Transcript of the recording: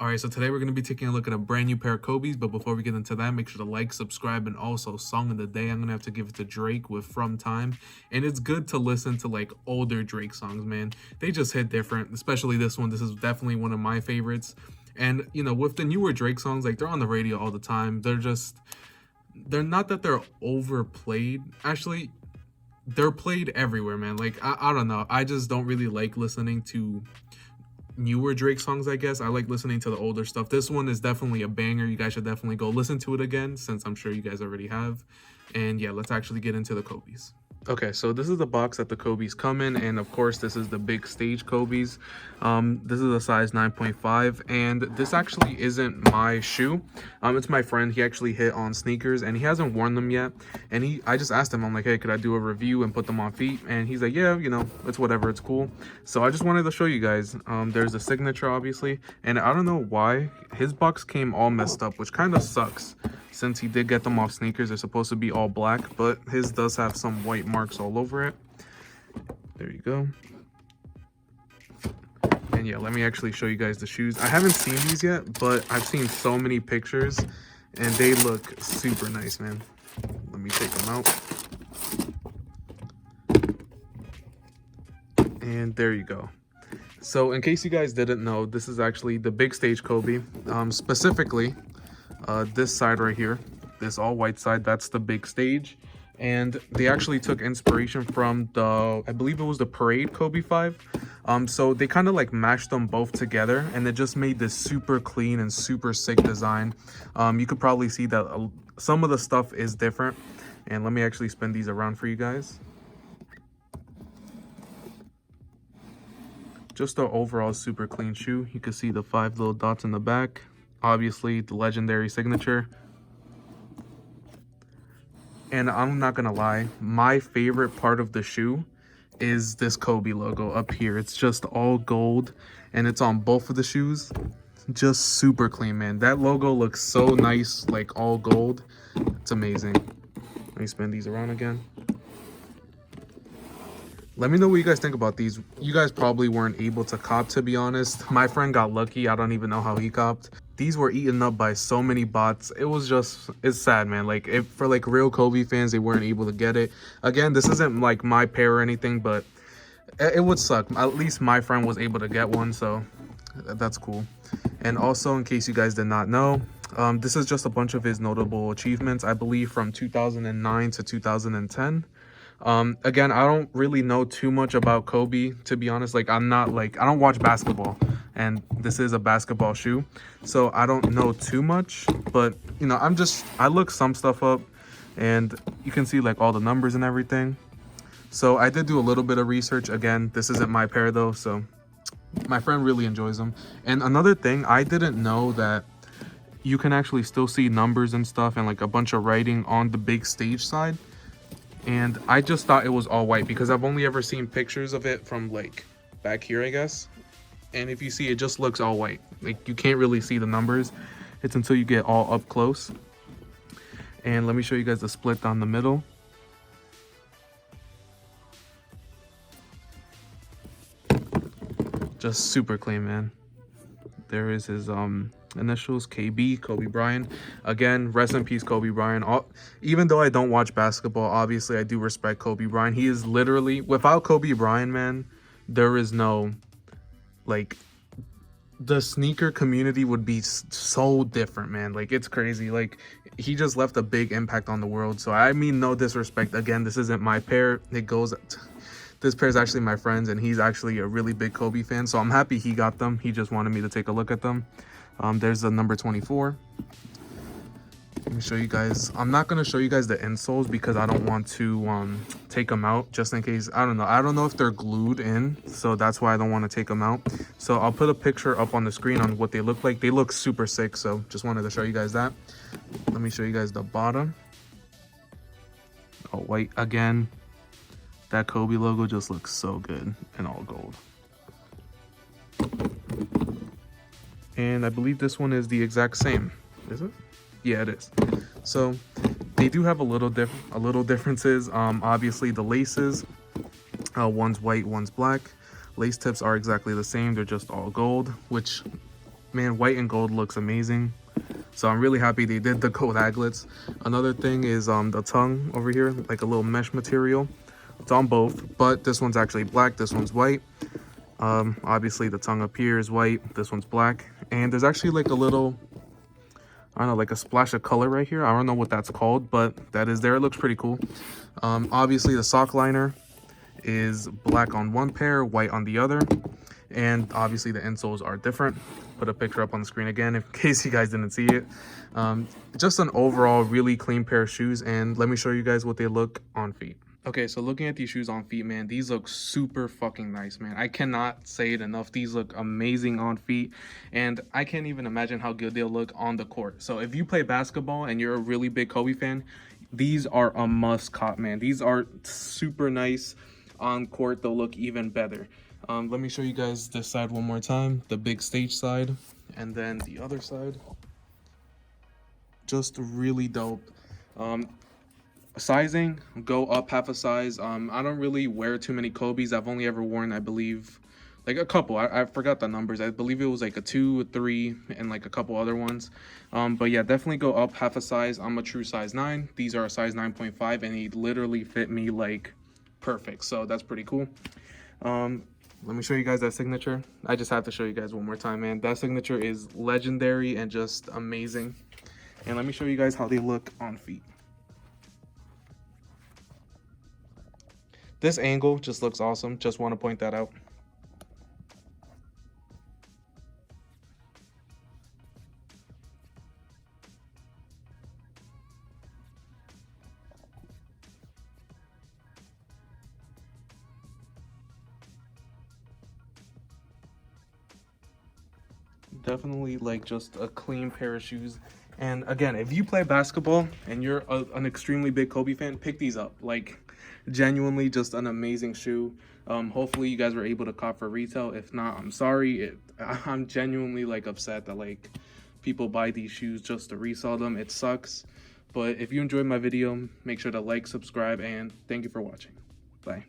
All right, so today we're going to be taking a look at a brand new pair of Kobe's, but before we get into that, make sure to like, subscribe, and also song of the day. I'm going to have to give it to Drake with From Time. And it's good to listen to like older Drake songs, man. They just hit different, especially this one. This is definitely one of my favorites. And, you know, with the newer Drake songs, like they're on the radio all the time. They're not that they're overplayed. Actually, they're played everywhere, man. Like, I don't know. I just don't really like listening to newer Drake songs, I guess. I like listening to the older stuff. This one is definitely a banger. You guys should definitely go listen to it again, since I'm sure you guys already have. And yeah, let's actually get into the Kobe's. Okay, so this is the box that the Kobe's come in, and of course this is the big stage Kobe's. This is a size 9.5, and this actually isn't my shoe. It's my friend. He actually hit on sneakers, and he hasn't worn them yet. And I just asked him, I'm like, hey, could I do a review and put them on feet? And he's like, yeah, you know, it's whatever, it's cool. So I just wanted to show you guys. There's a signature, obviously, and I don't know why his box came all messed up, which kind of sucks. Since he did get them off sneakers, they're supposed to be all black, but his does have some white marks all over it. There you go. And yeah, let me actually show you guys the shoes. I haven't seen these yet, but I've seen so many pictures, and they look super nice, man. Let me take them out. And there you go. So in case you guys didn't know, this is actually the big stage Kobe. Specifically, this side right here, this all white side, that's the big stage. And they actually took inspiration from the, I believe it was the Parade Kobe 5. So they kind of like mashed them both together, and it just made this super clean and super sick design. You could probably see that some of the stuff is different. And let me actually spin these around for you guys. Just an overall super clean shoe. You can see the 5 little dots in the back. Obviously, the legendary signature. And I'm not gonna lie, my favorite part of the shoe is this Kobe logo up here. It's just all gold, and it's on both of the shoes. Just super clean, man. That logo looks so nice, like all gold. It's amazing. Let me spin these around again. Let me know what you guys think about these. You guys probably weren't able to cop, to be honest. My friend got lucky. I don't even know how he copped. These were eaten up by so many bots. It's sad, man. Like, if for like real Kobe fans, they weren't able to get it. Again, this isn't like my pair or anything, but it would suck. At least my friend was able to get one, so that's cool. And also, in case you guys did not know, this is just a bunch of his notable achievements, I believe from 2009 to 2010. Again, I don't really know too much about Kobe, to be honest. Like, I don't watch basketball, and this is a basketball shoe, so I don't know too much, but you know, I look some stuff up, and you can see like all the numbers and everything. So I did do a little bit of research. Again, this isn't my pair though, so my friend really enjoys them. And another thing, I didn't know that you can actually still see numbers and stuff and like a bunch of writing on the big stage side. And I just thought it was all white because I've only ever seen pictures of it from like back here, I guess. And if you see, it just looks all white. Like, you can't really see the numbers. It's until you get all up close. And let me show you guys the split down the middle. Just super clean, man. There is his initials, KB, Kobe Bryant. Again, rest in peace, Kobe Bryant. Even though I don't watch basketball, obviously I do respect Kobe Bryant. He is literally, without Kobe Bryant, man, there is no, like, the sneaker community would be so different, man. Like, it's crazy. Like, he just left a big impact on the world. So I mean, no disrespect. Again, this isn't my pair. This pair is actually my friend's, and he's actually a really big Kobe fan, so I'm happy he got them. He just wanted me to take a look at them. There's the number 24. Let me show you guys. I'm not going to show you guys the insoles because I don't want to take them out, just in case. I don't know if they're glued in, so that's why I don't want to take them out. So I'll put a picture up on the screen on what they look like. They look super sick, so just wanted to show you guys that. Let me show you guys the bottom. All white again. That Kobe logo just looks so good in all gold. And I believe this one is the exact same. Is it? Yeah, it is. So they do have a little differences. Obviously the laces, one's white, one's black. Lace tips are exactly the same. They're just all gold, which Man, white and gold looks amazing. So I'm really happy they did the gold aglets. Another thing is the tongue over here, like a little mesh material. It's on both, but this one's actually black, this one's white. Obviously the tongue up here is white, this one's black. And there's actually like a little, I don't know, like a splash of color right here. I don't know what that's called, but that is there. It looks pretty cool. Obviously the sock liner is black on one pair, white on the other. And obviously the insoles are different. Put a picture up on the screen again in case you guys didn't see it. Just an overall really clean pair of shoes, and let me show you guys what they look on feet. Okay, so looking at these shoes on feet, man, these look super fucking nice, man. I cannot say it enough. These look amazing on feet, and I can't even imagine how good they'll look on the court. So if you play basketball and you're a really big Kobe fan, these are a must cop, man. These are super nice on court. They'll look even better. Let me show you guys this side one more time, the big stage side, and then the other side. Just really dope. Sizing, go up half a size. I don't really wear too many Kobe's. I've only ever worn, I believe, like a couple. I forgot the numbers. I believe it was like a 2, a 3, and like a couple other ones. But yeah, definitely go up half a size. I'm a true size 9. These are a size 9.5, and they literally fit me like perfect. So that's pretty cool. Let me show you guys that signature. I just have to show you guys one more time, man. That signature is legendary and just amazing. And let me show you guys how they look on feet. This angle just looks awesome. Just want to point that out. Definitely like just a clean pair of shoes. And again, if you play basketball and you're an extremely big Kobe fan, pick these up. Like, genuinely just an amazing shoe. Hopefully you guys were able to cop for retail. If not, I'm sorry. I'm genuinely like upset that like people buy these shoes just to resell them. It sucks. But if you enjoyed my video, make sure to like, subscribe, and thank you for watching. Bye.